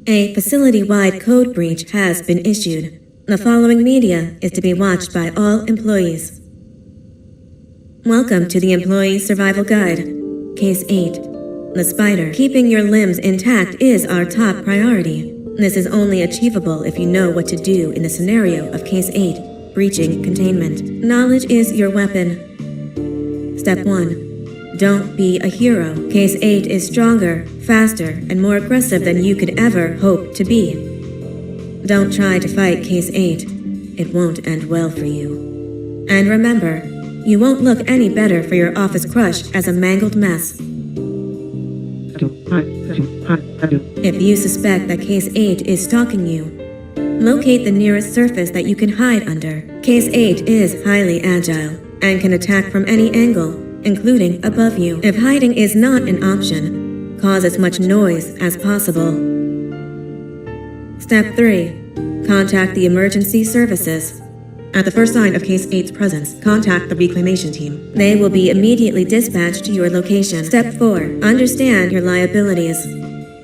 A facility-wide code breach has been issued. The following media is to be watched by all employees. Welcome to the Employee Survival Guide. Case 8. The spider. Keeping your limbs intact is our top priority. This is only achievable if you know what to do in the scenario of Case 8, breaching containment. Knowledge is your weapon. Step 1. Don't be a hero. Case 8 is stronger, faster, and more aggressive than you could ever hope to be. Don't try to fight Case 8. It won't end well for you. And remember, you won't look any better for your office crush as a mangled mess. If you suspect that Case 8 is stalking you, locate the nearest surface that you can hide under. Case 8 is highly agile and can attack from any angle, including above you. If hiding is not an option, cause as much noise as possible. Step 3. Contact the emergency services. At the first sign of Case 8's presence, contact the reclamation team. They will be immediately dispatched to your location. Step 4. Understand your liabilities.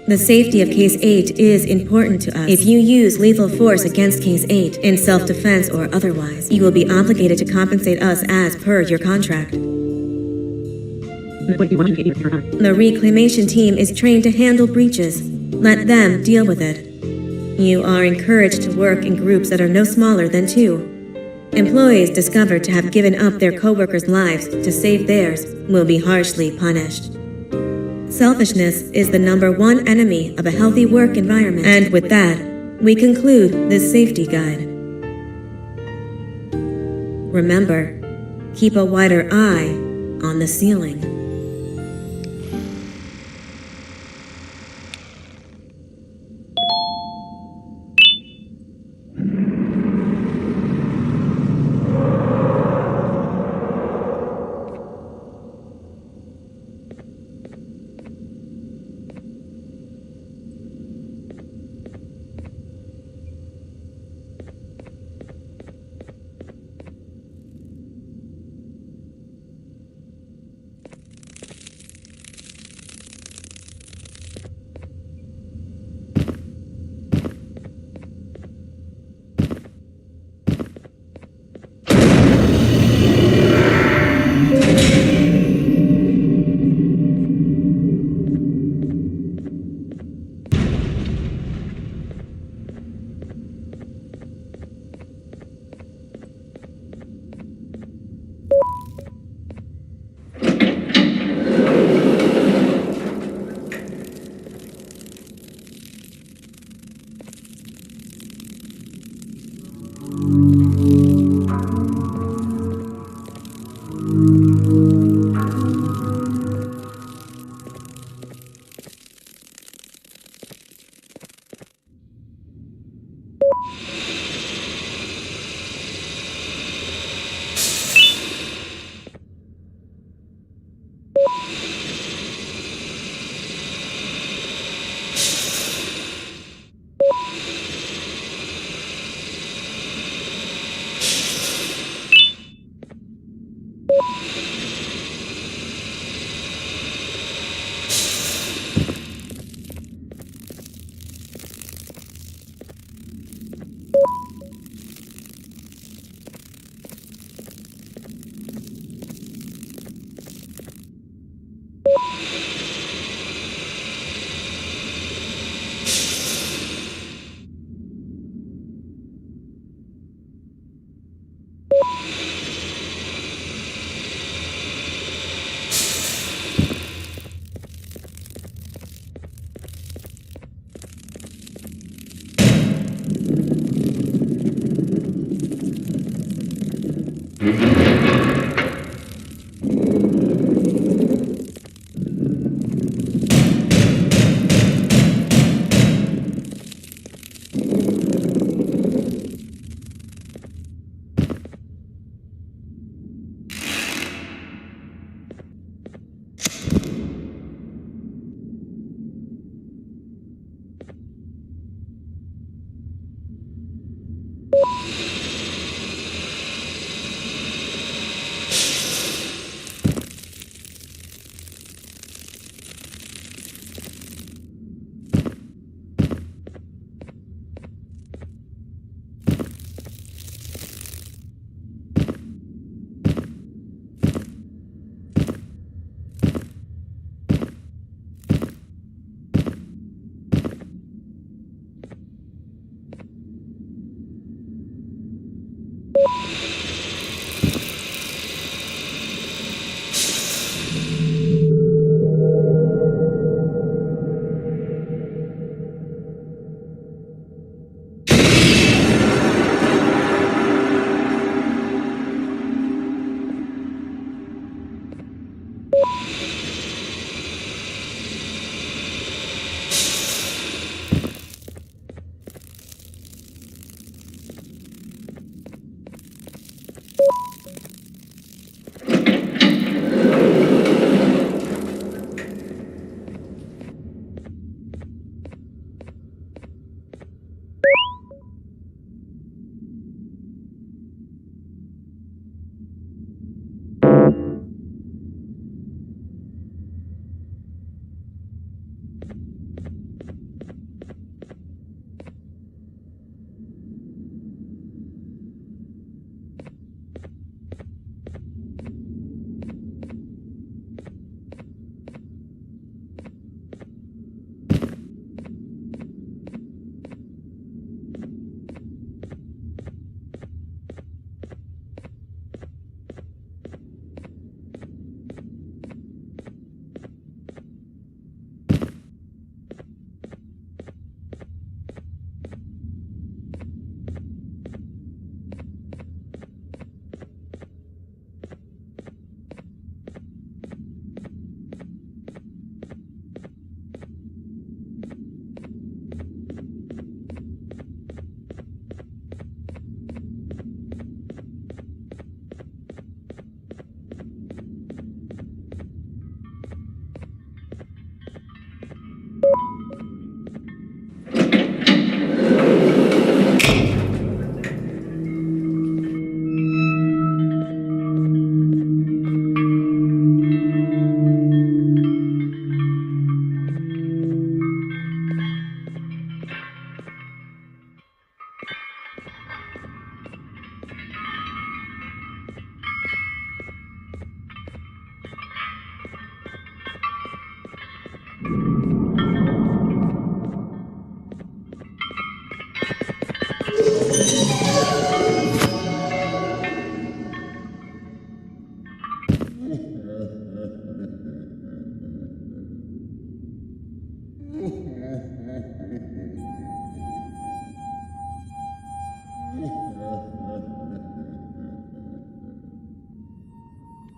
The safety of Case 8 is important to us. If you use lethal force against Case 8, in self-defense or otherwise, you will be obligated to compensate us as per your contract. The reclamation team is trained to handle breaches. Let them deal with it. You are encouraged to work in groups that are no smaller than 2. Employees discovered to have given up their coworkers' lives to save theirs will be harshly punished. Selfishness is the #1 enemy of a healthy work environment. And with that, we conclude this safety guide. Remember, keep a wider eye on the ceiling.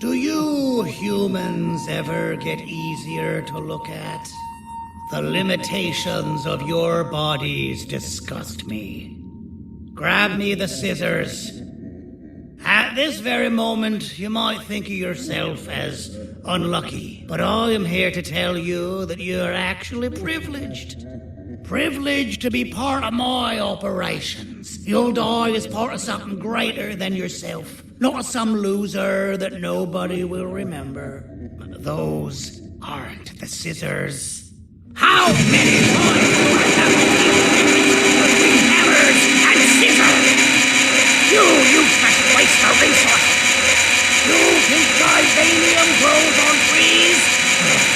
Do you humans ever get easier to look at? The limitations of your bodies disgust me. Grab me the scissors. At this very moment, you might think of yourself as unlucky, but I am here to tell you that you are actually privileged. Privileged to be part of my operations. You'll die as part of something greater than yourself. Not as some loser that nobody will remember. Those aren't the scissors. How many times do I have to keep hammers and scissors? You useless waste of resources! You think titanium grows on trees?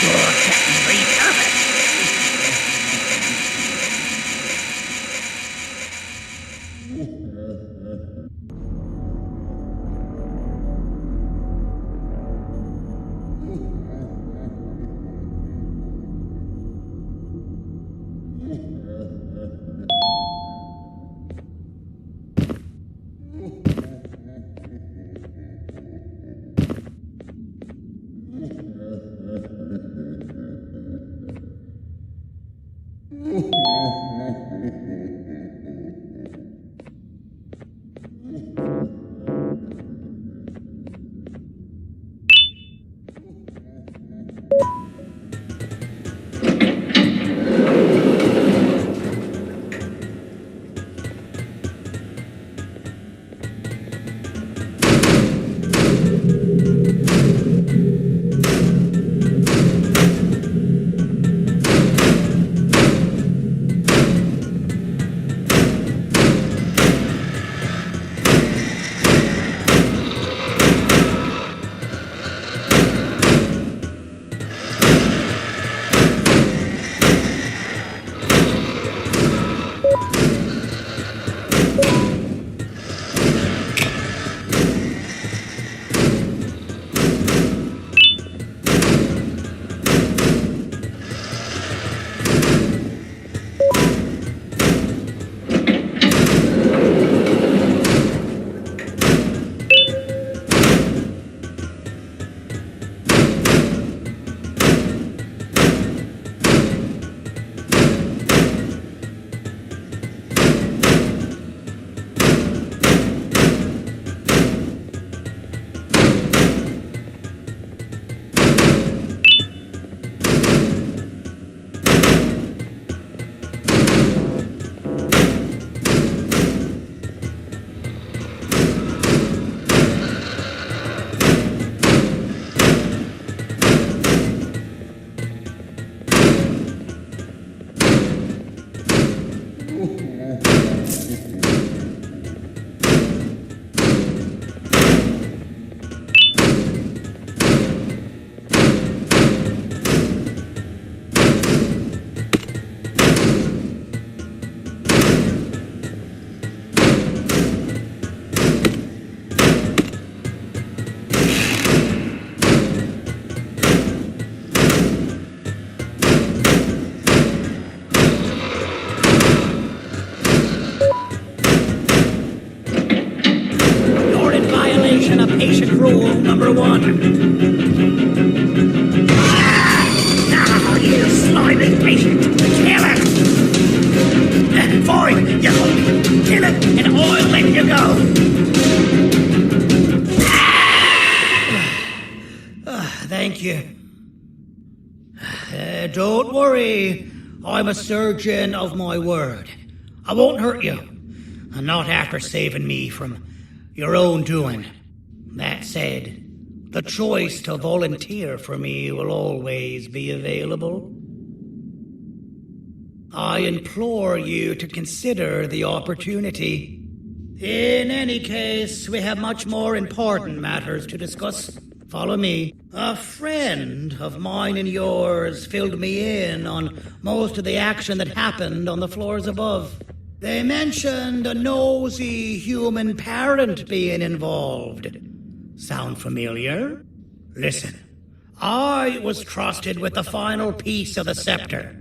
You're getting repurposed! patient rule number 1. Now, you slimy patient, kill it! Fine, you kill it, and I'll let you go. Thank you. Don't worry, I'm a surgeon of my word. I won't hurt you, and not after saving me from your own doing. That said, the choice to volunteer for me will always be available. I implore you to consider the opportunity. In any case, we have much more important matters to discuss. Follow me. A friend of mine and yours filled me in on most of the action that happened on the floors above. They mentioned a nosy human parent being involved. Sound familiar? Listen, I was trusted with the final piece of the scepter,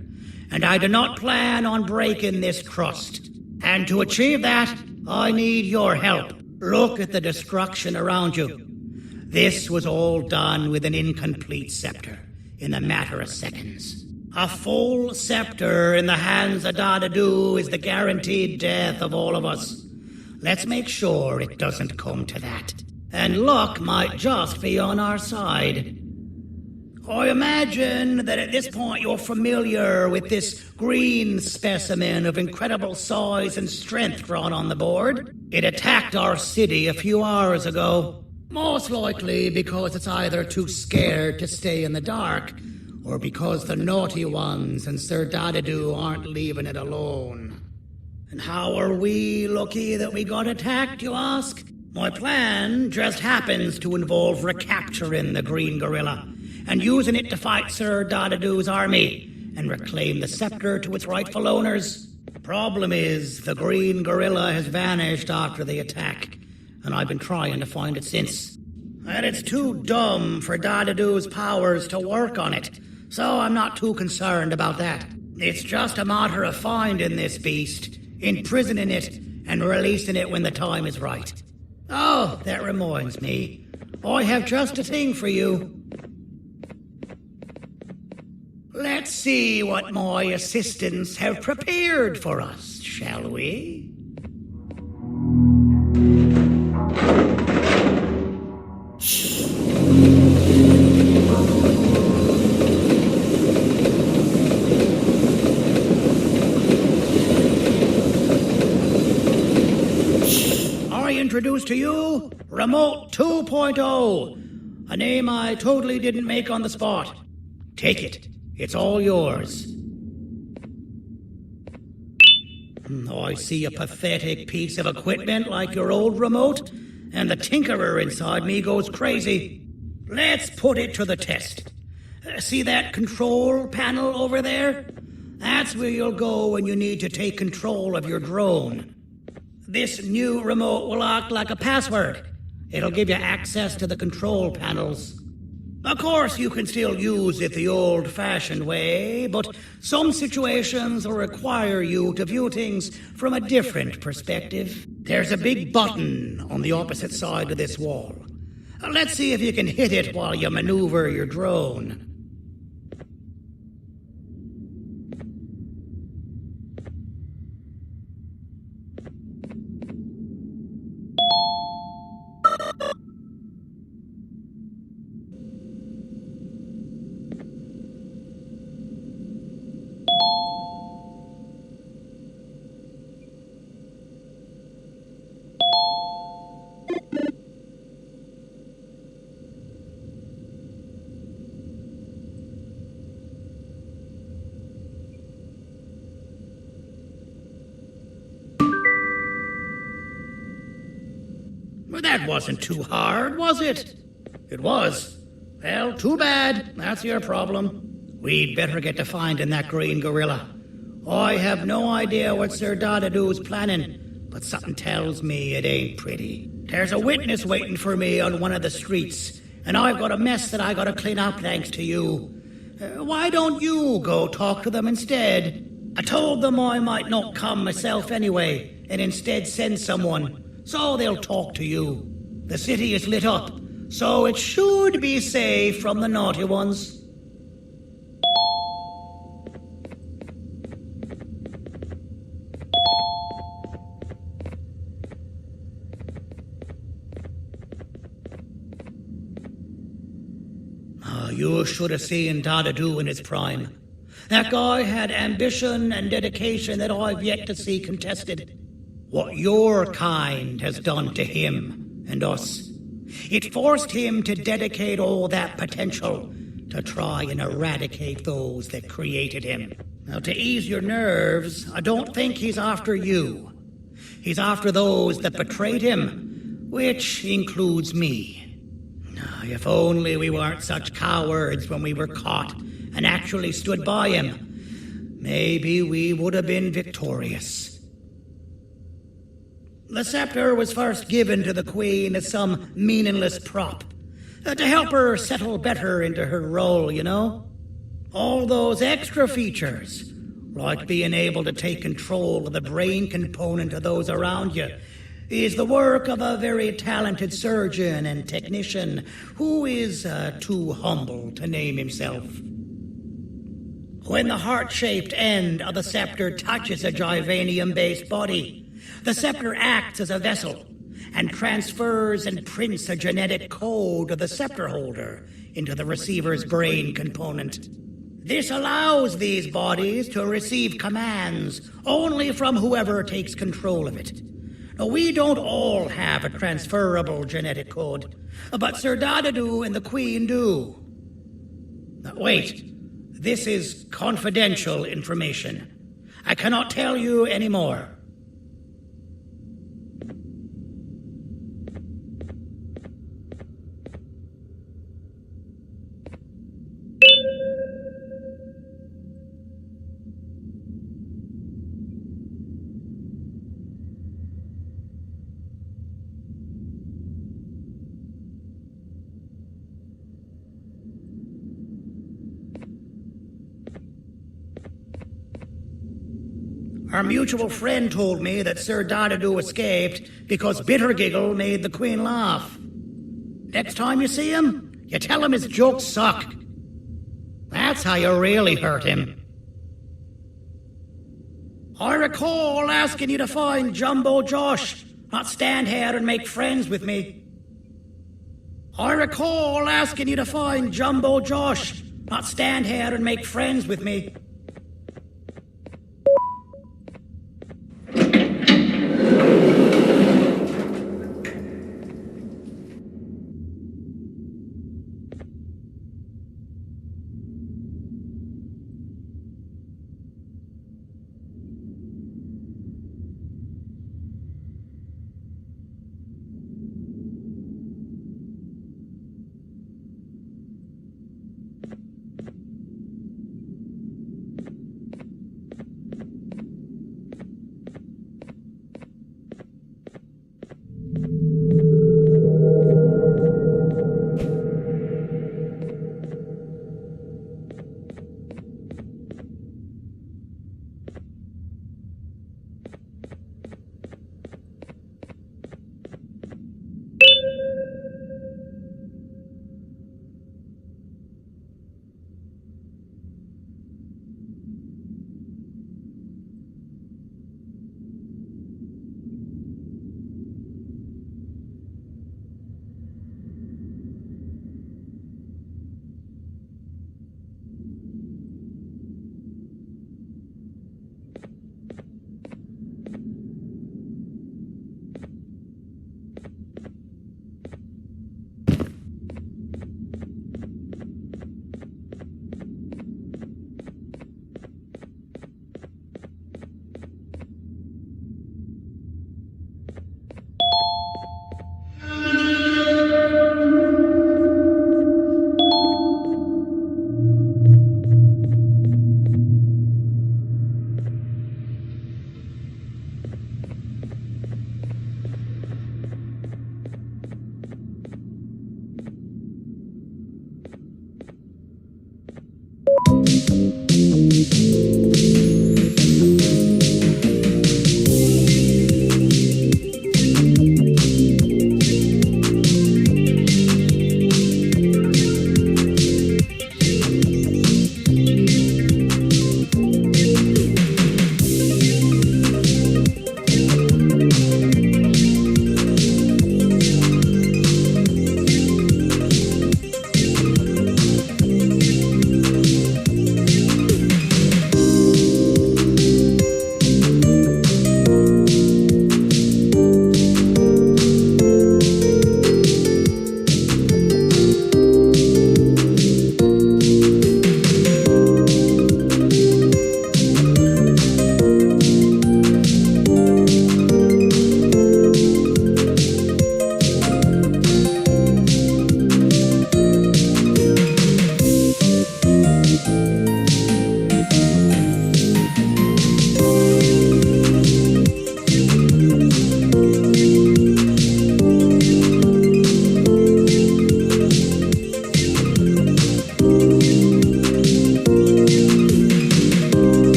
and I do not plan on breaking this trust. And to achieve that, I need your help. Look at the destruction around you. This was all done with an incomplete scepter, in a matter of seconds. A full scepter in the hands of Dadadu is the guaranteed death of all of us. Let's make sure it doesn't come to that. And luck might just be on our side. I imagine that at this point you're familiar with this green specimen of incredible size and strength drawn on the board. It attacked our city a few hours ago. Most likely because it's either too scared to stay in the dark, or because the naughty ones and Sir Dadadu aren't leaving it alone. And how are we lucky that we got attacked, you ask? My plan just happens to involve recapturing the green gorilla and using it to fight Sir Dadadu's army and reclaim the scepter to its rightful owners. Problem is, the green gorilla has vanished after the attack, and I've been trying to find it since. And it's too dumb for Dadadu's powers to work on it, so I'm not too concerned about that. It's just a matter of finding this beast, imprisoning it, and releasing it when the time is right. Oh, that reminds me. I have just a thing for you. Let's see what my assistants have prepared for us, shall we? Introduce to you Remote 2.0, a name I totally didn't make on the spot. Take it. It's all yours. I see a pathetic piece of equipment like your old remote, and the tinkerer inside me goes crazy. Let's put it to the test. See that control panel over there? That's where you'll go when you need to take control of your drone. This new remote will act like a password. It'll give you access to the control panels. Of course, you can still use it the old-fashioned way, but some situations will require you to view things from a different perspective. There's a big button on the opposite side of this wall. Let's see if you can hit it while you maneuver your drone. Well, that wasn't too hard, was it? It was. Well, too bad. That's your problem. We'd better get to finding that green gorilla. I have no idea what Sir Dadadu's planning, but something tells me it ain't pretty. There's a witness waiting for me on one of the streets, and I've got a mess that I gotta clean up thanks to you. Why don't you go talk to them instead? I told them I might not come myself anyway, and instead send someone, so they'll talk to you. The city is lit up, so it should be safe from the naughty ones. You should have seen Dadadu in his prime. That guy had ambition and dedication that I've yet to see contested. What your kind has done to him and us. It forced him to dedicate all that potential to try and eradicate those that created him. Now, to ease your nerves, I don't think he's after you. He's after those that betrayed him, which includes me. If only we weren't such cowards when we were caught and actually stood by him, maybe we would have been victorious. The scepter was first given to the Queen as some meaningless prop, to help her settle better into her role, you know? All those extra features, like being able to take control of the brain component of those around you, is the work of a very talented surgeon and technician who is too humble to name himself. When the heart-shaped end of the scepter touches a Givanium-based body, the scepter acts as a vessel and transfers and prints a genetic code of the scepter holder into the receiver's brain component. This allows these bodies to receive commands only from whoever takes control of it. Now, we don't all have a transferable genetic code, but Sir Dadadu and the Queen do. Now, wait, this is confidential information. I cannot tell you any more. Our mutual friend told me that Sir Dadadu escaped because Bittergiggle made the Queen laugh. Next time you see him, you tell him his jokes suck. That's how you really hurt him. I recall asking you to find Jumbo Josh, not stand here and make friends with me. I recall asking you to find Jumbo Josh, not stand here and make friends with me.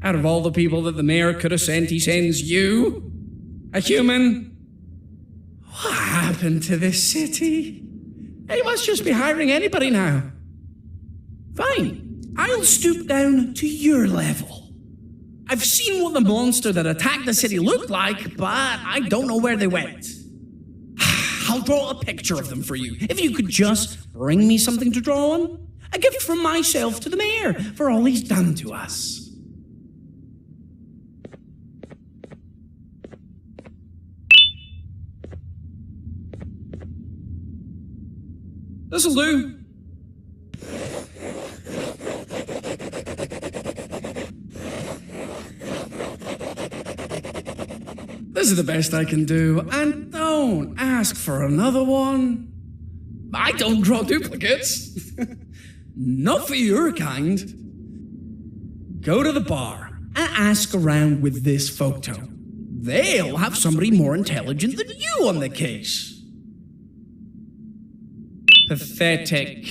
Out of all the people that the mayor could have sent, he sends you? A human? What happened to this city? He must just be hiring anybody now. Fine, I'll stoop down to your level. I've seen what the monster that attacked the city looked like, but I don't know where they went. I'll draw a picture of them for you, if you could just bring me something to draw on. A gift from myself to the mayor for all he's done to us. This'll do. This is the best I can do, and don't ask for another one. I don't draw duplicates. Not for your kind. Go to the bar and ask around with this photo. They'll have somebody more intelligent than you on the case. Pathetic.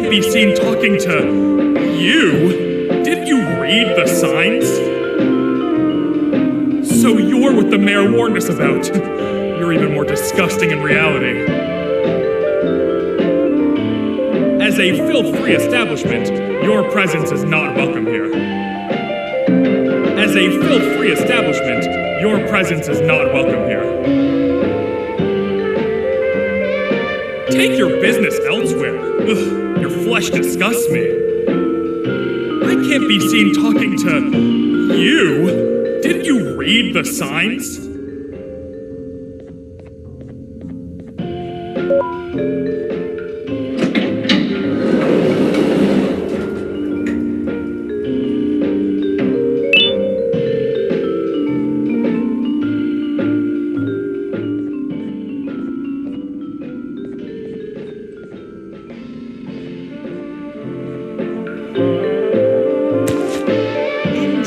can't be seen talking to you. Didn't you read the signs? So you're what the mayor warned us about. You're even more disgusting in reality. As a filth-free establishment, your presence is not welcome here. As a filth-free establishment, your presence is not welcome here. Take your business elsewhere. Ugh, you're flesh disgusts me. I can't be seen talking to you. Didn't you read the signs?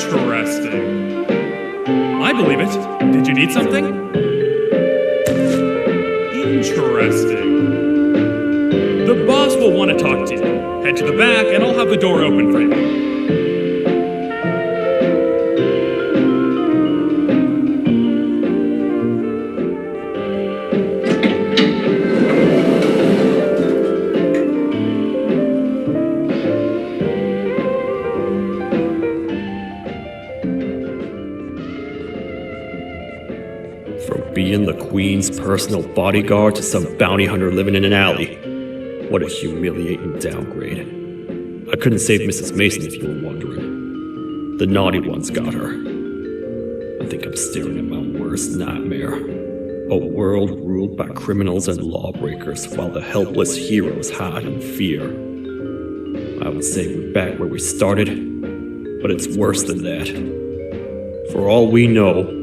Interesting. I believe it. Did you need something? Interesting. The boss will want to talk to you. Head to the back and I'll have the door open for you. From being the Queen's personal bodyguard to some bounty hunter living in an alley. What a humiliating downgrade. I couldn't save Mrs. Mason if you were wondering. The naughty ones got her. I think I'm staring at my worst nightmare. A world ruled by criminals and lawbreakers while the helpless heroes hide in fear. I would say we're back where we started, but it's worse than that. For all we know,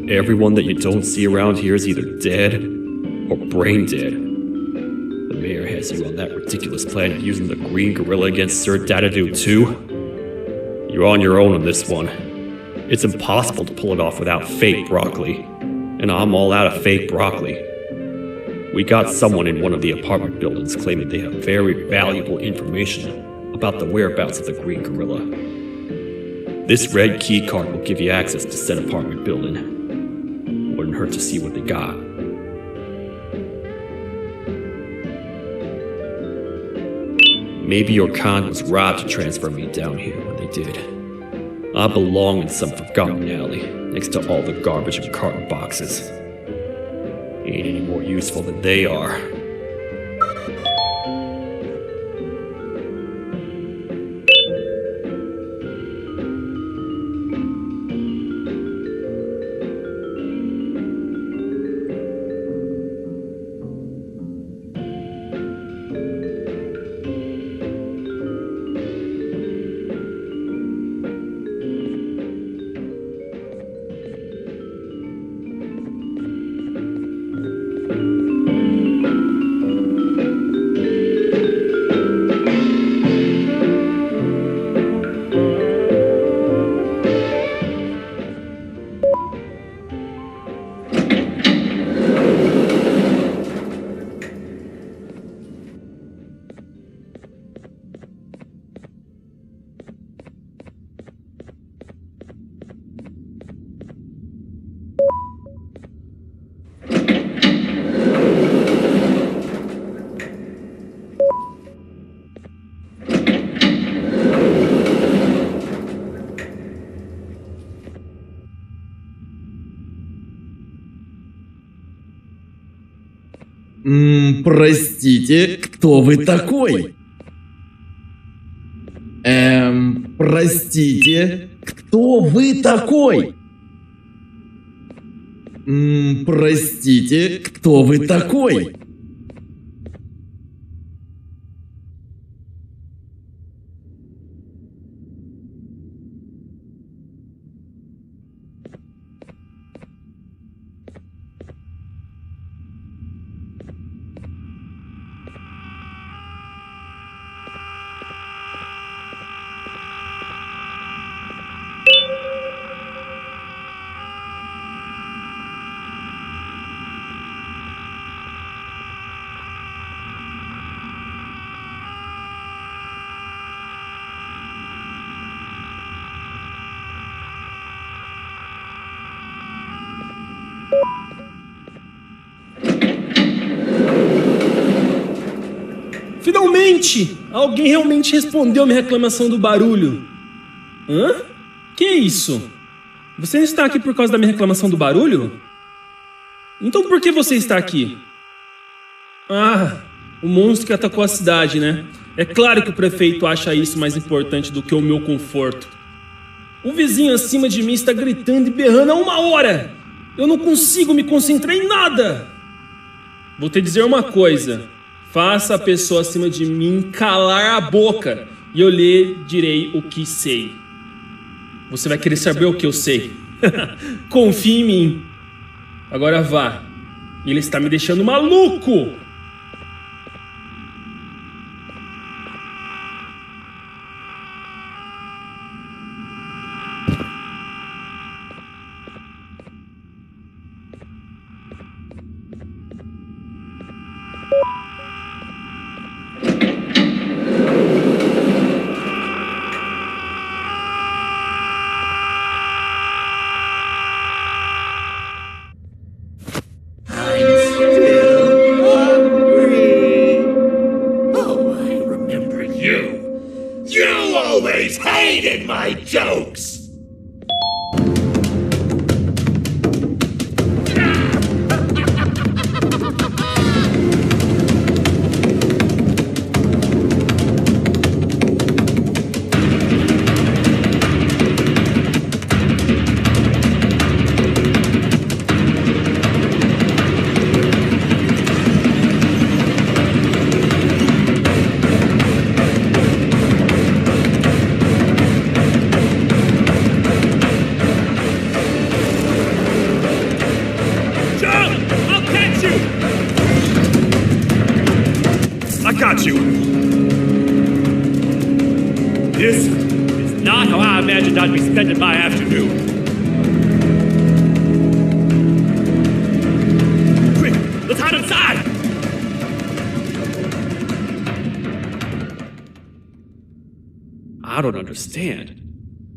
everyone that you don't see around here is either dead or brain dead. The mayor has you on that ridiculous plan using the green gorilla against Sir Dadadoo too. You're on your own on this one. It's impossible to pull it off without fake broccoli. And I'm all out of fake broccoli. We got someone in one of the apartment buildings claiming they have very valuable information about the whereabouts of the green gorilla. This red key card will give you access to said apartment building. Wouldn't hurt to see what they got. Maybe your con was robbed to transfer me down here when they did. I belong in some forgotten alley, next to all the garbage and carton boxes. Ain't any more useful than they are. Простите, кто вы такой? Простите, кто вы такой? Простите, кто вы такой? Finalmente! Alguém realmente respondeu a minha reclamação do barulho. Hã? Que é isso? Você está aqui por causa da minha reclamação do barulho? Então por que você está aqui? Ah, o monstro que atacou a cidade, né? É claro que o prefeito acha isso mais importante do que o meu conforto. O vizinho acima de mim está gritando e berrando há 1 hora. Eu não consigo me concentrar em nada. Vou te dizer uma coisa. Faça a pessoa acima de mim calar a boca e eu lhe direi o que sei. Você vai querer saber o que eu sei. Confie em mim. Agora vá. Ele está me deixando maluco. My jokes! This is not how I imagined I'd be spending my afternoon. Quick, let's hide inside! I don't understand.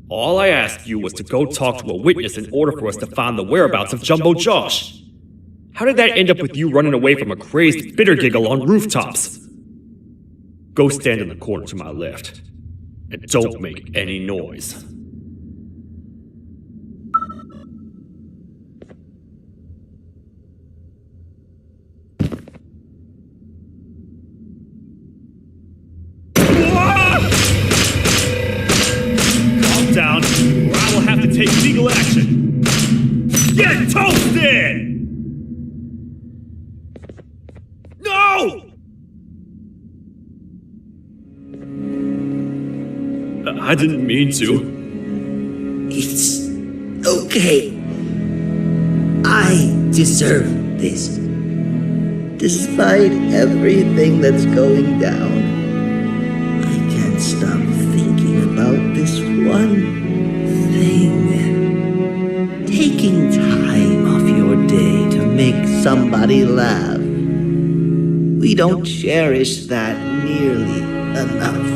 All I asked you was to go talk to a witness in order for us to find the whereabouts of Jumbo Josh. How did that end up with you running away from a crazed bitter giggle on rooftops? Go stand in the corner to my left. And don't make any noise. Calm down, or I will have to take legal action. Get toasted! No! I didn't mean to. It's okay. I deserve this. Despite everything that's going down, I can't stop thinking about this one thing. Taking time off your day to make somebody laugh. We don't cherish that nearly enough.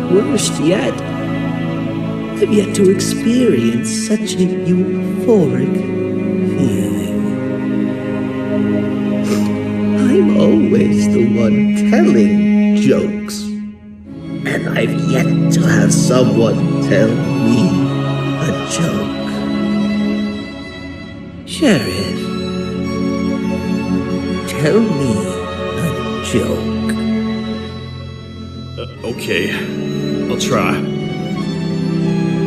Worst yet, I've yet to experience such a euphoric feeling. I'm always the one telling jokes, and I've yet to have someone tell me a joke. Sheriff, tell me a joke. Okay, I'll try.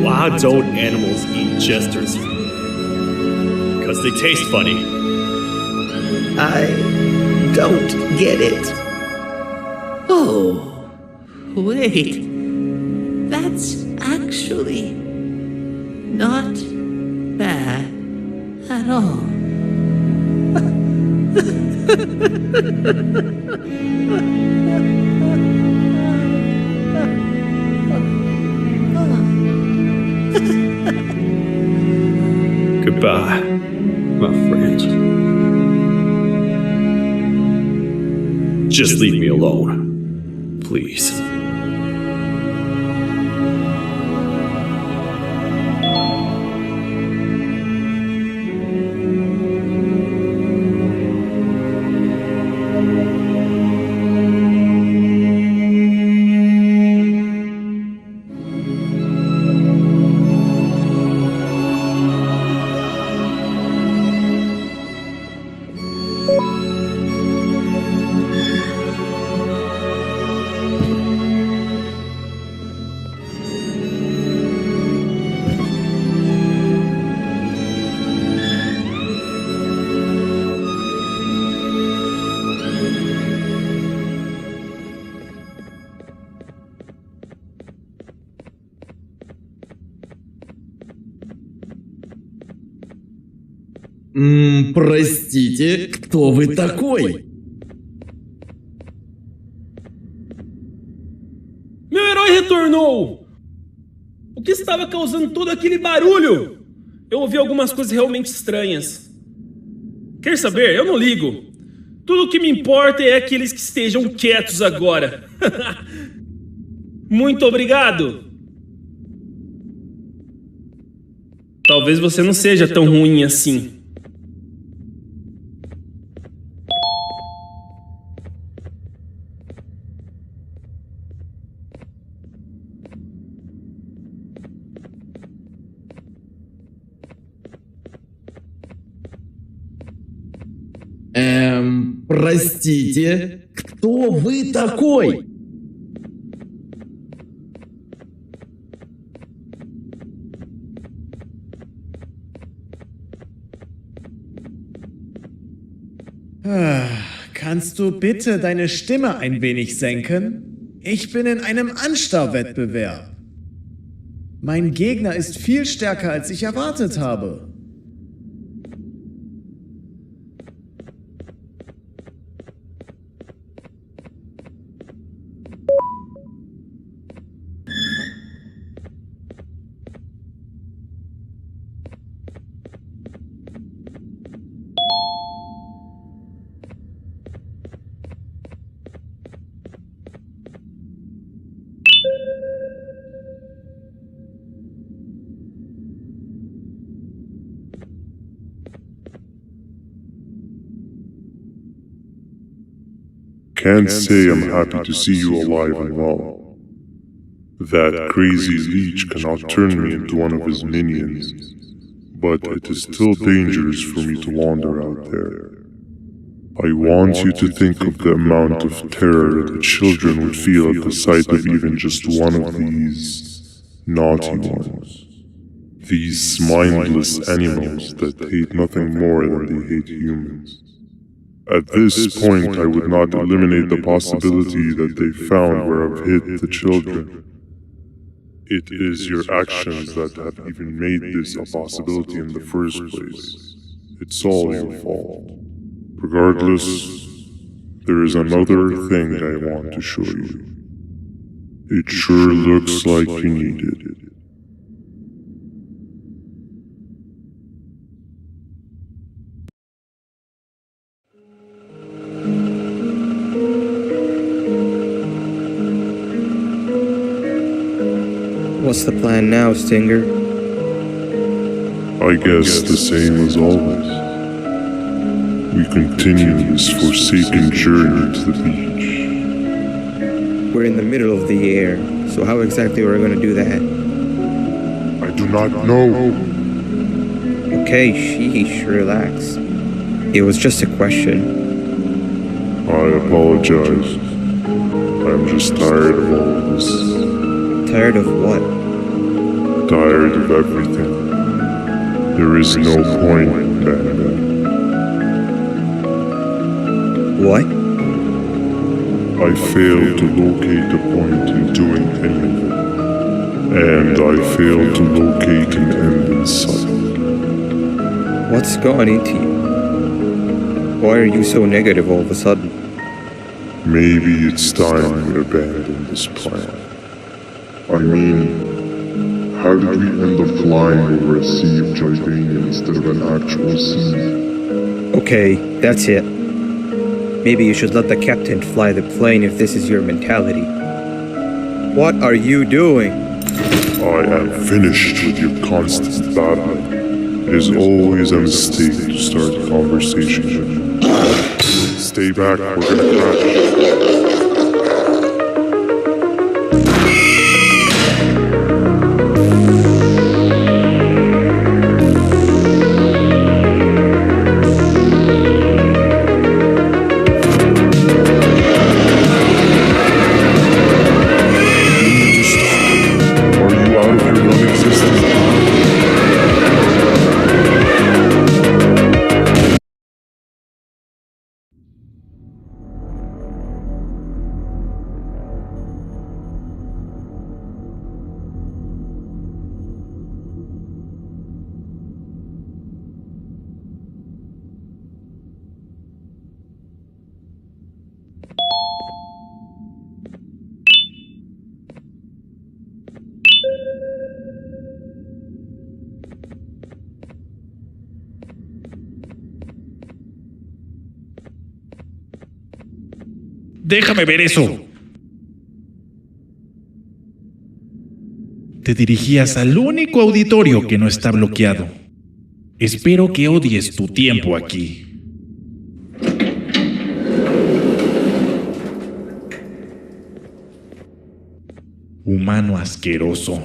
Why don't animals eat jesters? Because they taste funny. I don't get it. Oh, wait. That's actually not bad at all. Goodbye, my friend. Just leave me alone, please. Простите, кто вы такой? Meu herói retornou! O que estava causando todo aquele barulho? Eu ouvi algumas coisas realmente estranhas. Quer saber? Eu não ligo. Tudo o que me importa é aqueles que estejam quietos agora. Muito obrigado! Talvez você não seja tão ruim assim. Простите, кто вы такой? Kannst du bitte deine Stimme ein wenig senken? Ich bin in einem Anstarrwettbewerb. Mein Gegner ist viel stärker, als ich erwartet habe. Can't say I'm happy to see you alive and well. That crazy leech cannot turn me into one of his minions, but it is still dangerous for me to wander out there. I want you to think of the amount of terror that children would feel at the sight of even just one of these naughty ones. These mindless animals that hate nothing more than they hate humans. At this point, I would not eliminate the possibility that they found where I've hid the children. It is your actions that have even made this a possibility in the first place. It's all your fault. Regardless, there is another thing I want to show you. It sure looks like you need it. What's the plan now, Stinger? I guess the same as always. We continue this forsaken journey to the beach. We're in the middle of the air, so how exactly are we going to do that? I do not know. Okay, sheesh, relax. It was just a question. I apologize. I'm just tired of all of this. Tired of what? Tired of everything. There is no point, banban. What? I failed to locate a point in doing anything. And I failed to locate an end in sight. What's going into you? Why are you so negative all of a sudden? Maybe it's time we abandon this plan. I mean, how did we end up flying over a sea of Jordania instead of an actual sea? Okay, that's it. Maybe you should let the captain fly the plane if this is your mentality. What are you doing? I am finished with your constant battling. It is always a mistake to start a conversation with you. Stay back, we're gonna crash. Déjame ver eso. Te dirigías al único auditorio que no está bloqueado. Espero que odies tu tiempo aquí. Humano asqueroso.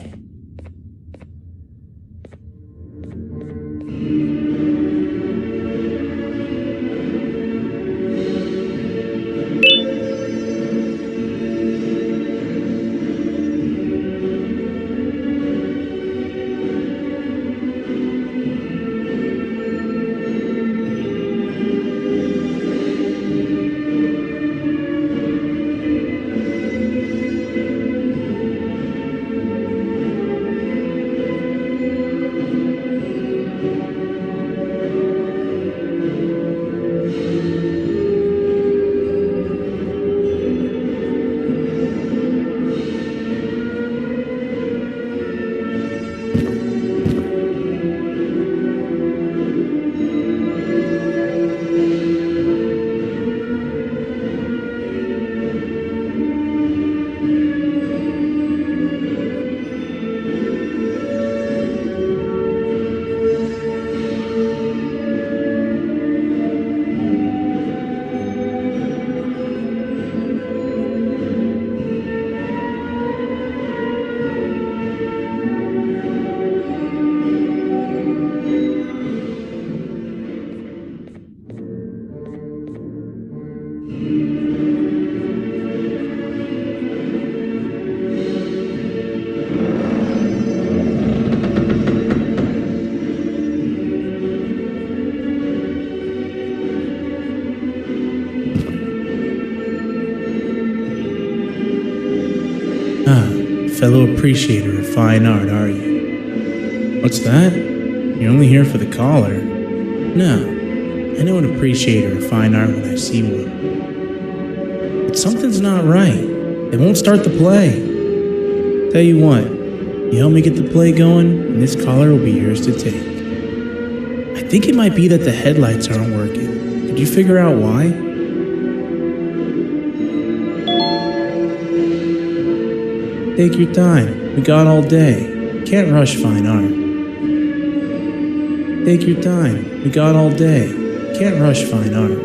Fellow appreciator of fine art, are you? What's that? You're only here for the collar? No, I know an appreciator of fine art when I see one. But something's not right. They won't start the play. Tell you what, you help me get the play going, and this collar will be yours to take. I think it might be that the headlights aren't working. Did you figure out why? Take your time. We got all day. Can't rush fine art. Take your time. We got all day. Can't rush fine art.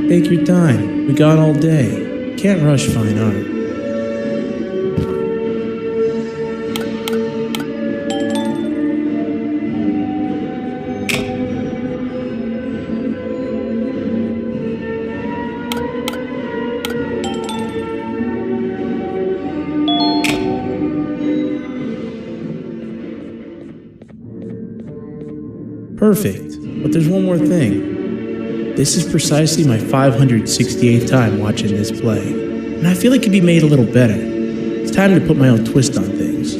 Take your time. We got all day. Can't rush fine art. Perfect. But there's one more thing. This is precisely my 568th time watching this play, and I feel it could be made a little better. It's time to put my own twist on things.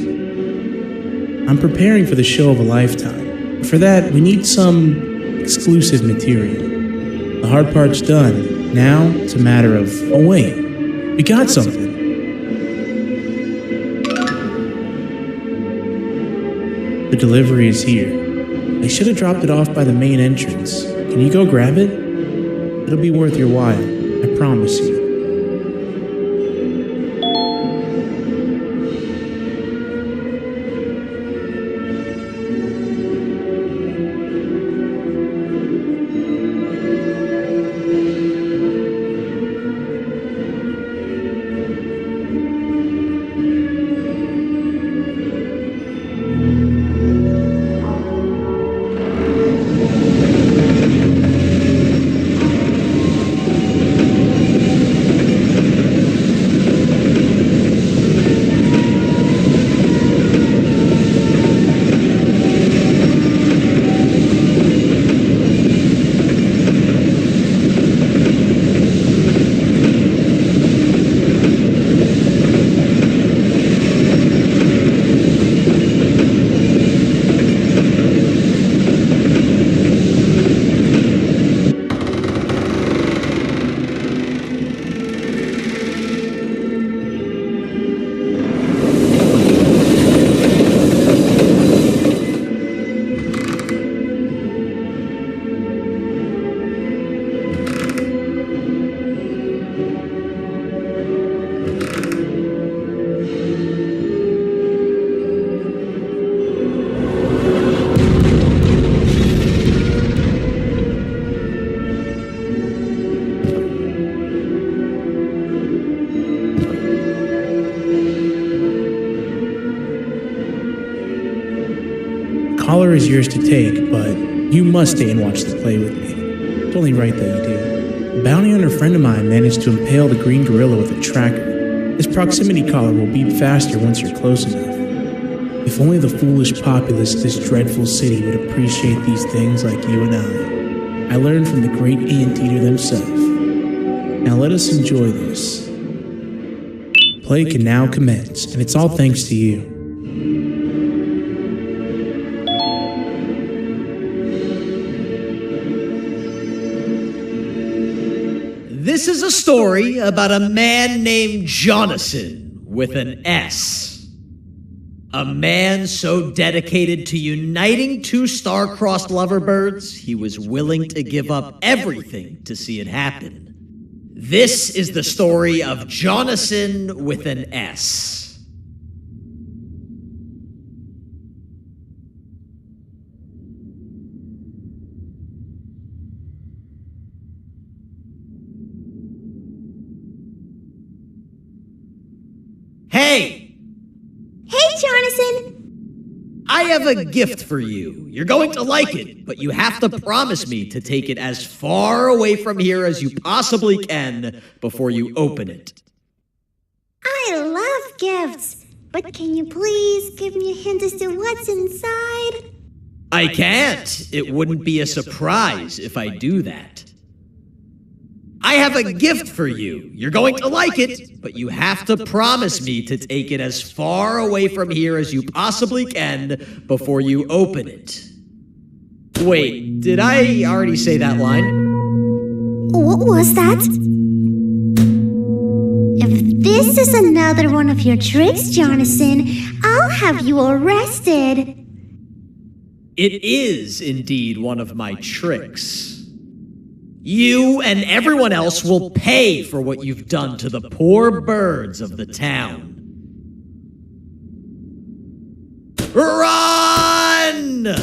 I'm preparing for the show of a lifetime, but for that, we need some exclusive material. The hard part's done. Now, it's a matter of, oh wait, we got something. The delivery is here. They should have dropped it off by the main entrance. Can you go grab it? It'll be worth your while, I promise you. collar is yours to take, but you must stay and watch the play with me. It's only right that you do. A bounty hunter friend of mine managed to impale the green gorilla with a tracker. This proximity collar will beep faster once you're close enough. If only the foolish populace of this dreadful city would appreciate these things like you and I learned from the great anteater themselves. Now let us enjoy this. Play can now commence, and it's all thanks to you. This is a story about a man named Jonathan with an S. A man so dedicated to uniting two star-crossed loverbirds, he was willing to give up everything to see it happen. This is the story of Jonathan with an S. Hey! Hey, Jonathan! I have a gift for you. You're going to like it, but you have to promise me to take it as far away from here as you possibly can before you open it. I love gifts, but can you please give me a hint as to what's inside? I can't. It wouldn't be a surprise if I do that. I have a gift for you. You're going to like it, but you have to promise me to take it as far away from here as you possibly can before you open it. Wait, did I already say that line? What was that? If this is another one of your tricks, Jonathan, I'll have you arrested. It is indeed one of my tricks. You and everyone else will pay for what you've done to the poor birds of the town. Run!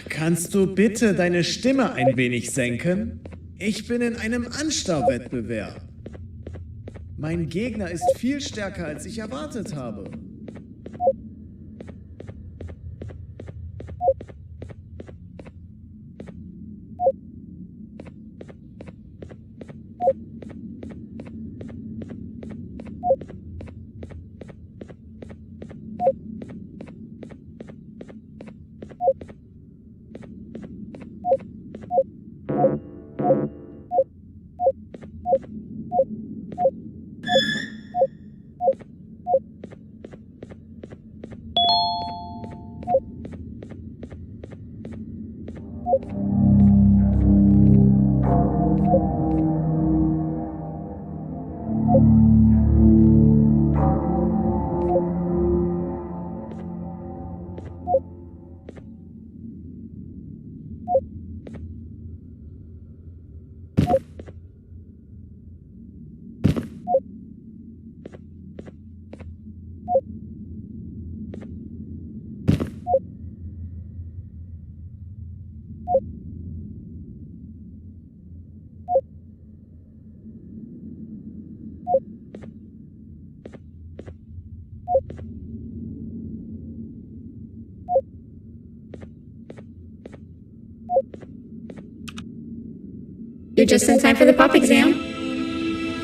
Kannst du bitte deine Stimme ein wenig senken? Ich bin in einem Anstarrwettbewerb. Mein Gegner ist viel stärker, als ich erwartet habe. You're just in time for the pop exam.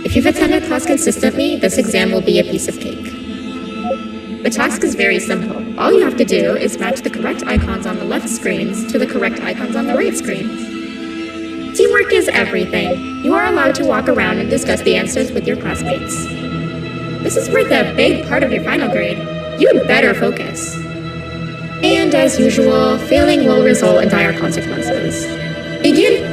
If you've attended class consistently, this exam will be a piece of cake. The task is very simple. All you have to do is match the correct icons on the left screens to the correct icons on the right screens. Teamwork is everything. You are allowed to walk around and discuss the answers with your classmates. This is worth a big part of your final grade. You had better focus. And as usual, failing will result in dire consequences. Begin.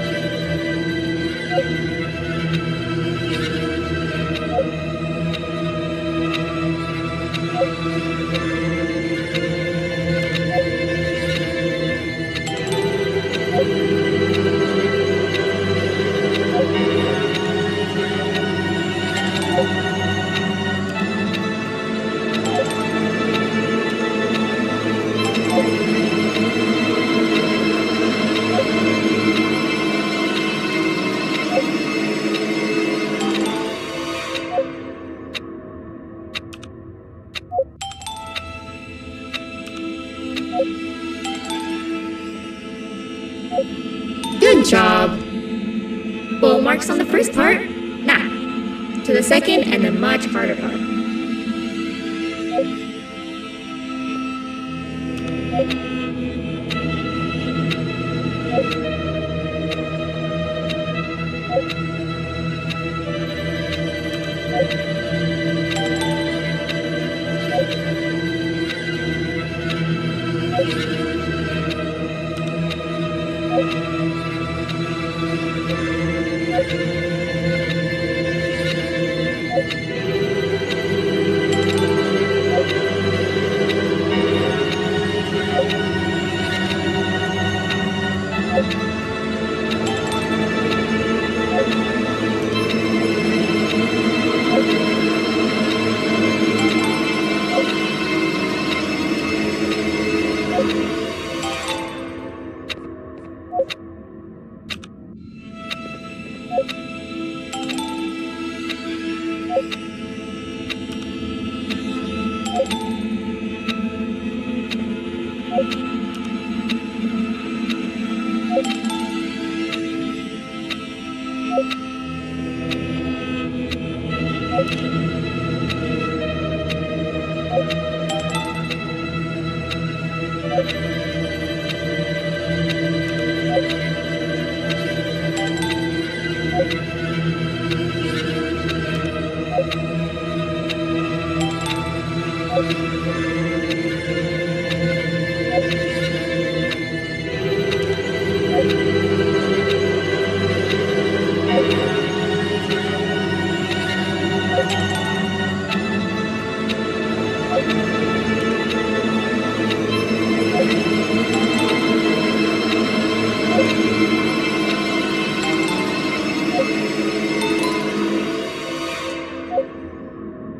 Good job. Full marks on the first part. Now, to the second and the much harder part.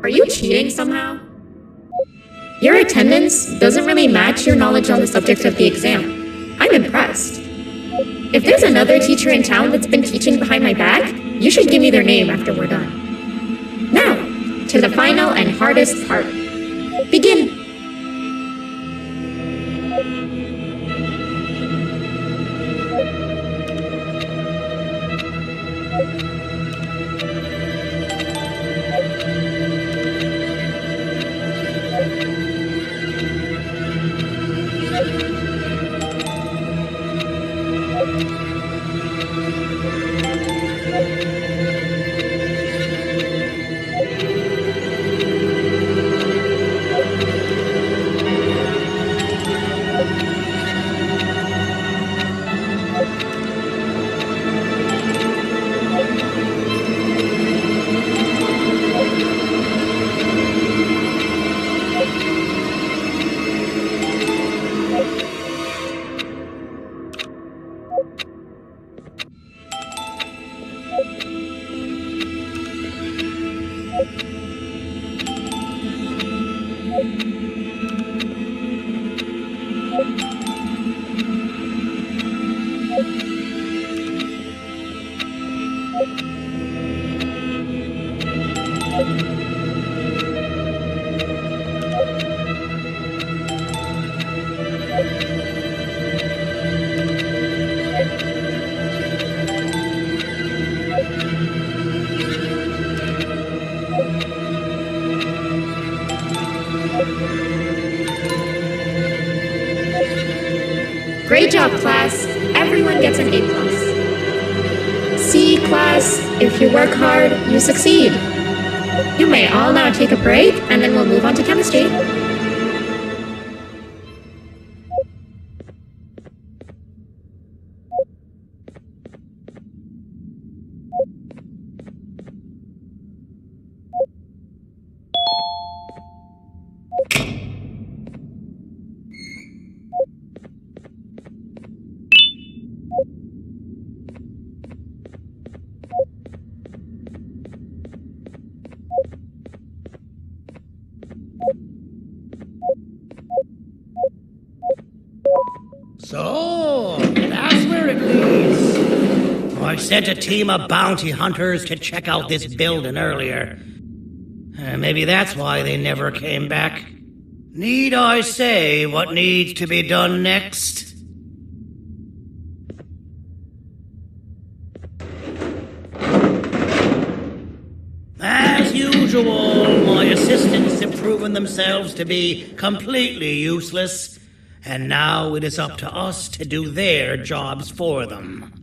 Are you cheating somehow? Your attendance doesn't really match your knowledge on the subject of the exam. I'm impressed. If there's another teacher in town that's been teaching behind my back, you should give me their name after we're done. Now, to the final and hardest part. Begin. Great job, class. Everyone gets an A+. See, class, if you work hard, you succeed. You may all now take a break, and then we'll move on to chemistry. So, that's where it leads. I sent a team of bounty hunters to check out this building earlier. Maybe that's why they never came back. Need I say what needs to be done next? As usual, my assistants have proven themselves to be completely useless. And now it is up to us to do their jobs for them.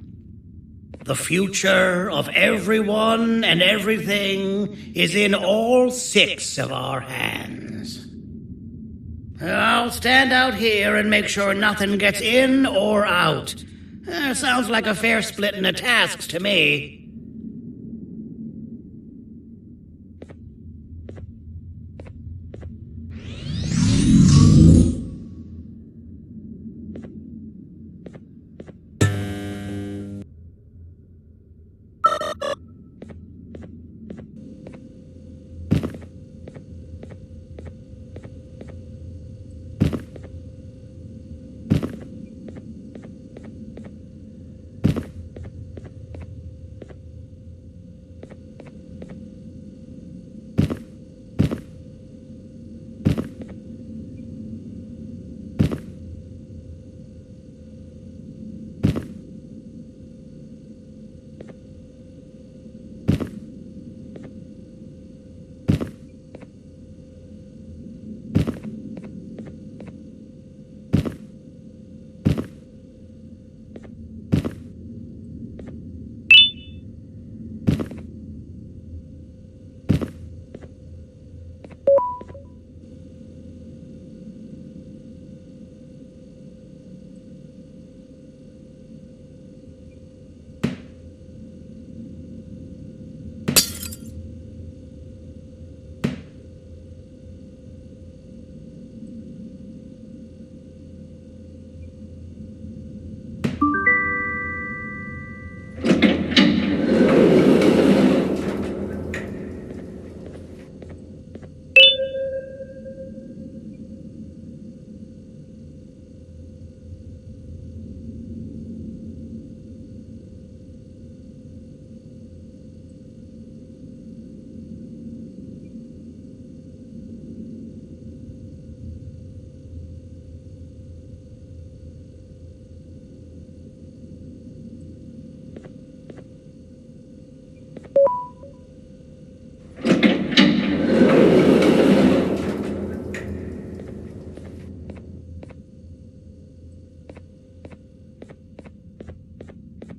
The future of everyone and everything is in all 6 of our hands. I'll stand out here and make sure nothing gets in or out. Sounds like a fair splitting of tasks to me.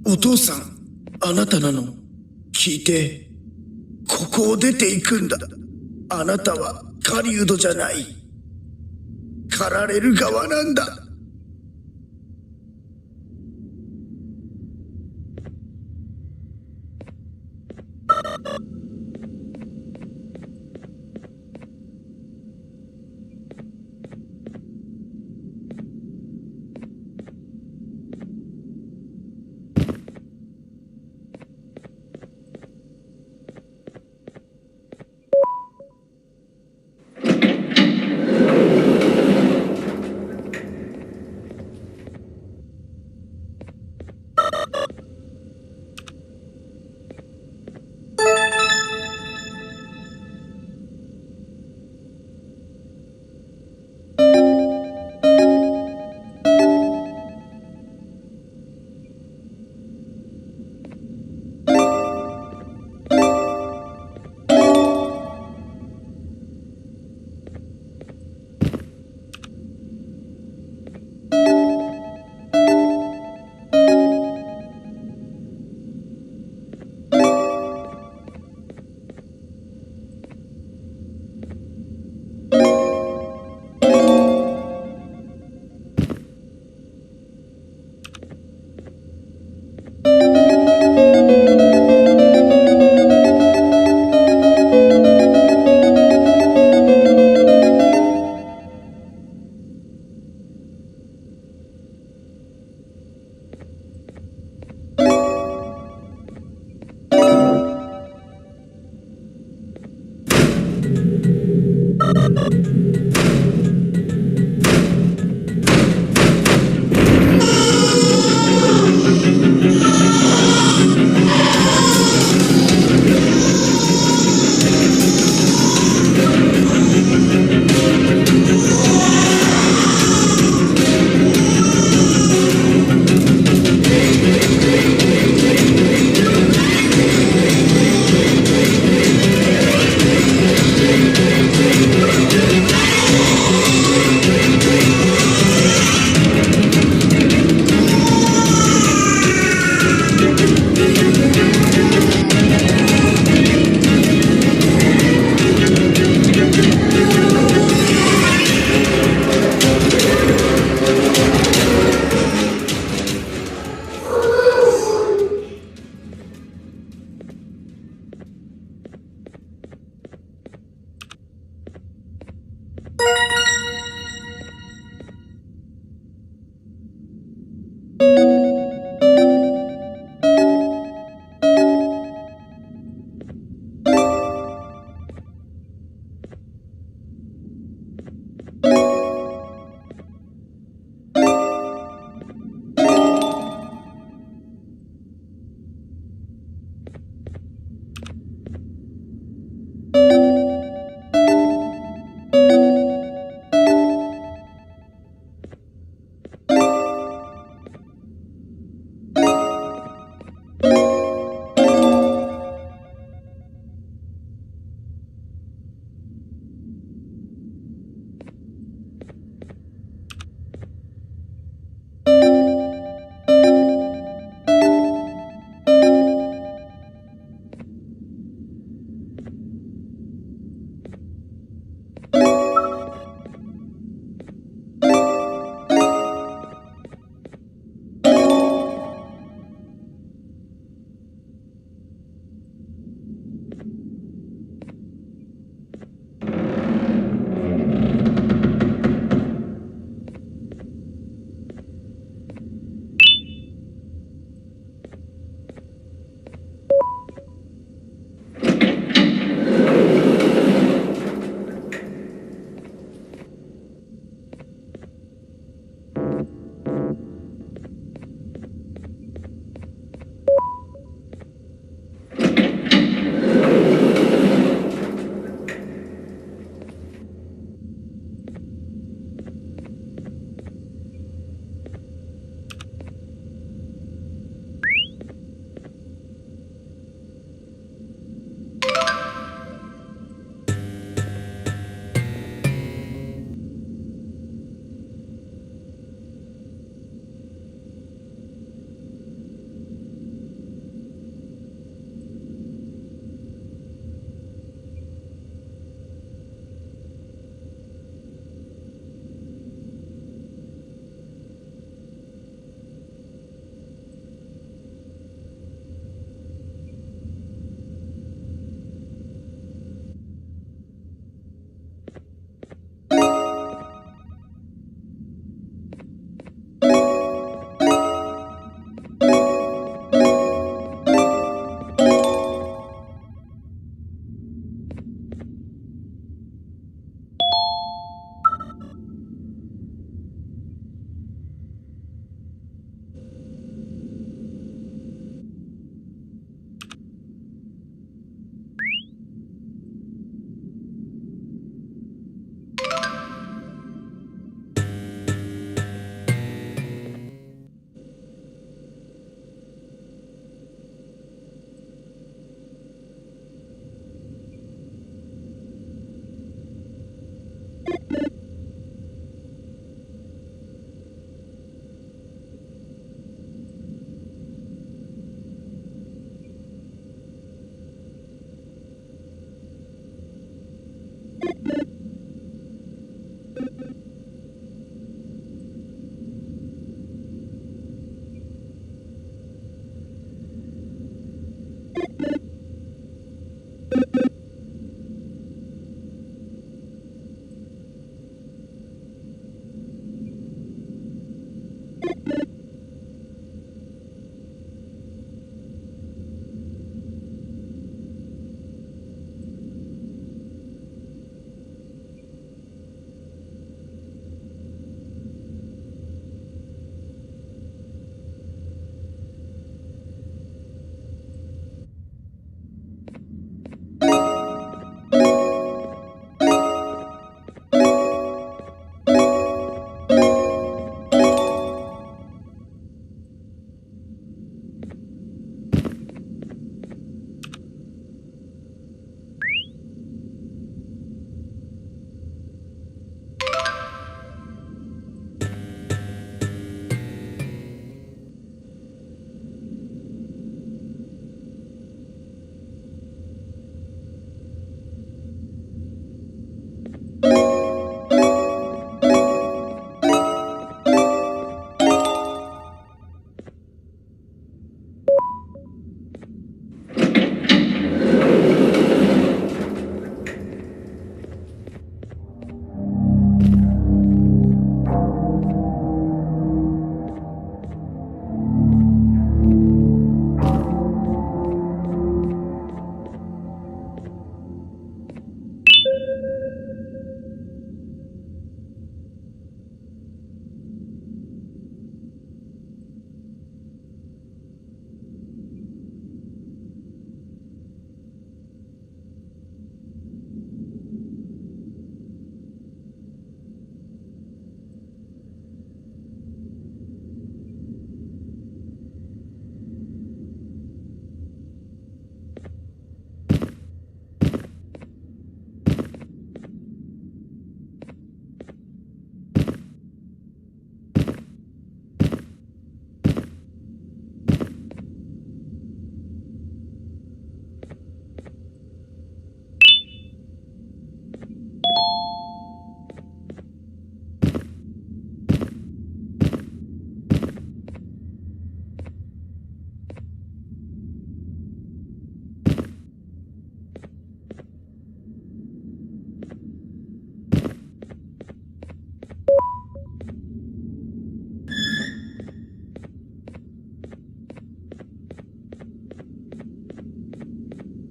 お父さん、あなたなの？聞いて、ここを出ていくんだ。あなたは狩人じゃない。狩られる側なんだ。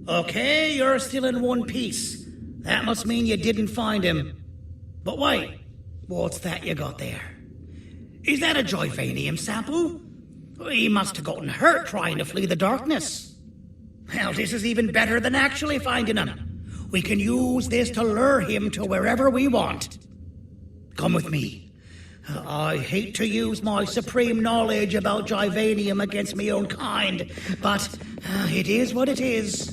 Okay, you're still in one piece. That must mean you didn't find him. But wait, what's that you got there? Is that a Joyvanium sample? He must have gotten hurt trying to flee the darkness. Well, this is even better than actually finding him. We can use this to lure him to wherever we want. Come with me. I hate to use my supreme knowledge about Joyvanium against my own kind, but it is what it is.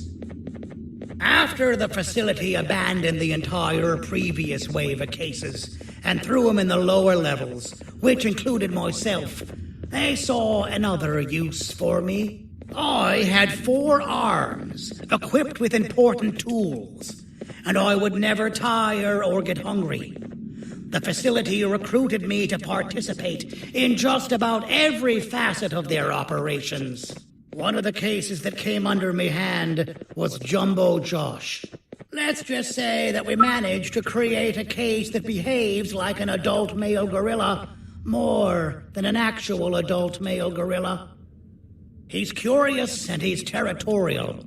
After the facility abandoned the entire previous wave of cases and threw them in the lower levels, which included myself, they saw another use for me. I had 4 arms, equipped with important tools, and I would never tire or get hungry. The facility recruited me to participate in just about every facet of their operations. One of the cases that came under me hand was Jumbo Josh. Let's just say that we managed to create a case that behaves like an adult male gorilla, more than an actual adult male gorilla. He's curious and he's territorial.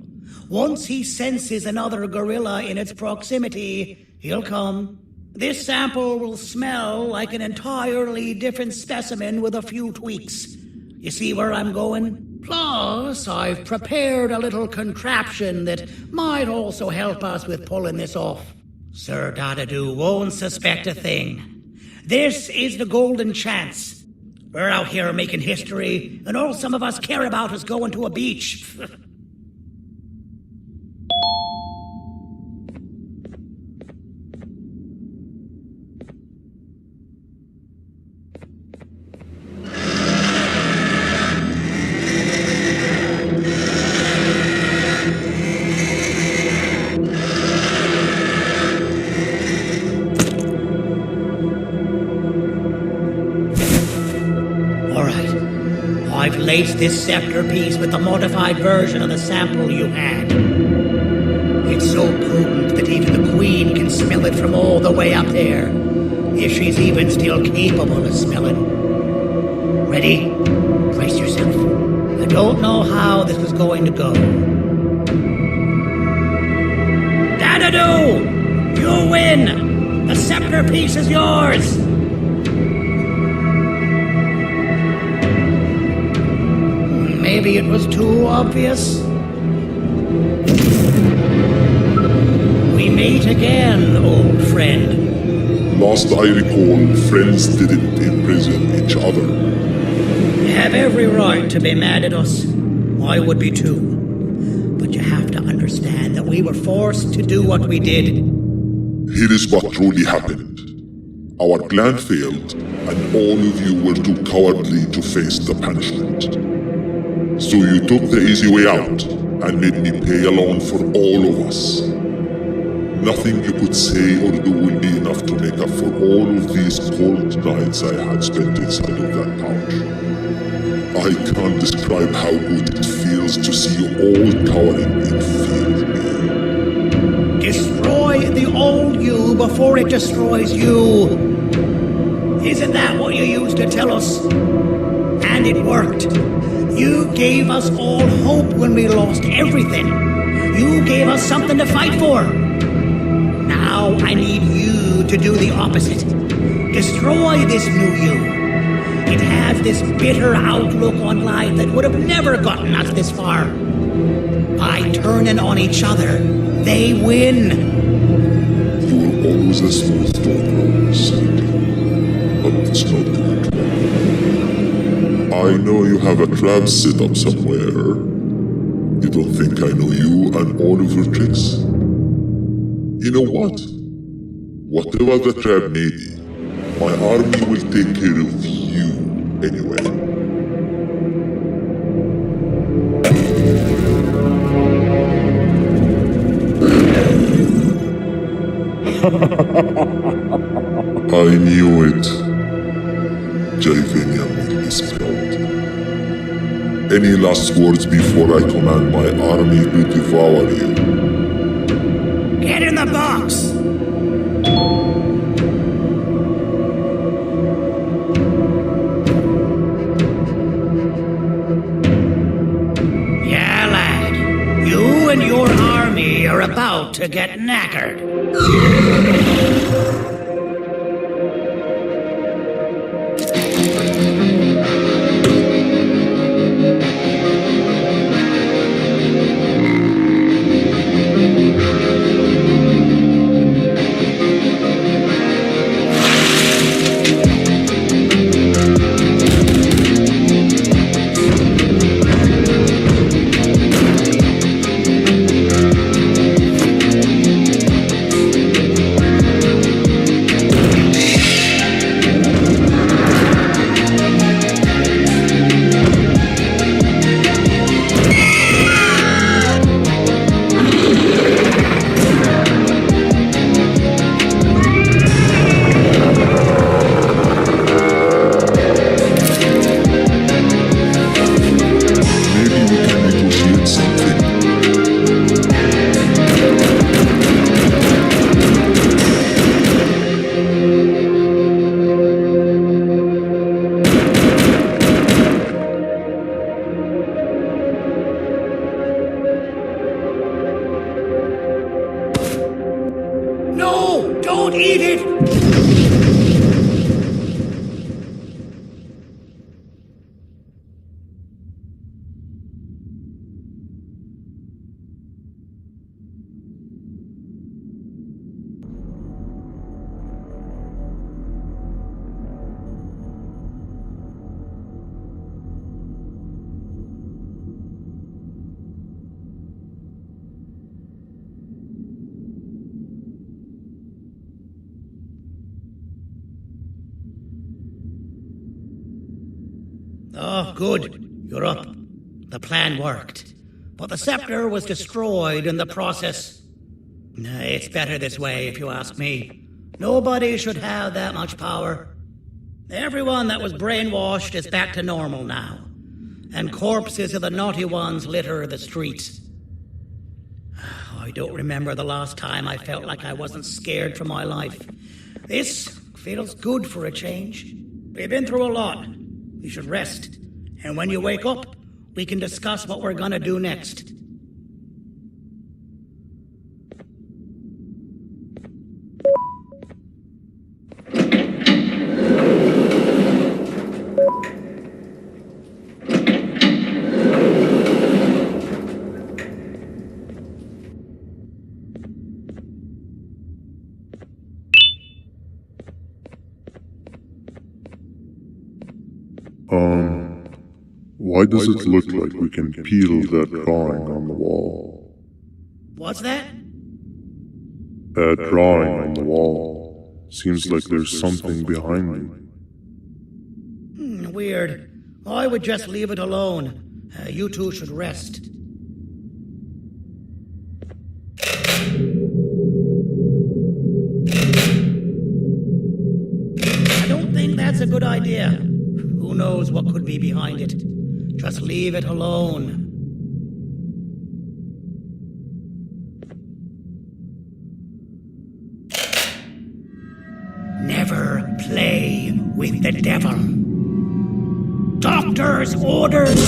Once he senses another gorilla in its proximity, he'll come. This sample will smell like an entirely different specimen with a few tweaks. You see where I'm going? Plus, I've prepared a little contraption that might also help us with pulling this off. Sir Dadadoo won't suspect a thing. This is the golden chance. We're out here making history, and all some of us care about is going to a beach. I've laced this scepter piece with the modified version of the sample you had. It's so potent that even the Queen can smell it from all the way up there, if she's even still capable of smelling. Ready? Brace yourself. I don't know how this is going to go. Dadadoo! You win! The scepter piece is yours! Maybe it was too obvious. We meet again, old friend. Last I recall, friends didn't imprison each other. You have every right to be mad at us. I would be too. But you have to understand that we were forced to do what we did. Here is what truly happened. Our plan failed, and all of you were too cowardly to face the punishment. So you took the easy way out, and made me pay alone for all of us. Nothing you could say or do will be enough to make up for all of these cold nights I had spent inside of that pouch. I can't describe how good it feels to see you all cowering in fear of me. Destroy the old you before it destroys you. Isn't that what you used to tell us? And it worked. You gave us all hope when we lost everything. You gave us something to fight for. Now I need you to do the opposite. Destroy this new you. It has this bitter outlook on life that would have never gotten us this far. By turning on each other, they win. You were always a smooth talker, Sandy. But it's not good. I know you have a trap set up somewhere. You don't think I know you and all of your tricks? You know what? Whatever the trap may be, my army will take care of you anyway. I knew it. Joyvanium made me spelled. Any last words before I command my army to devour you? Get in the box! Yeah, lad. You and your army about to get knackered. No! Don't eat it! Oh, good. You're up. The plan worked. But the scepter was destroyed in the process. It's better this way, if you ask me. Nobody should have that much power. Everyone that was brainwashed is back to normal now. And corpses of the naughty ones litter the streets. I don't remember the last time I felt like I wasn't scared for my life. This feels good for a change. We've been through a lot. You should rest. And when you wake up, we can discuss what we're gonna do next. Why does it look like we can peel that drawing on the wall? What's that? That drawing on the wall. Seems like there's something behind it. Weird. I would just leave it alone. You two should rest. I don't think that's a good idea. Who knows what could be behind it? Just leave it alone. Never play with the devil. Doctor's orders!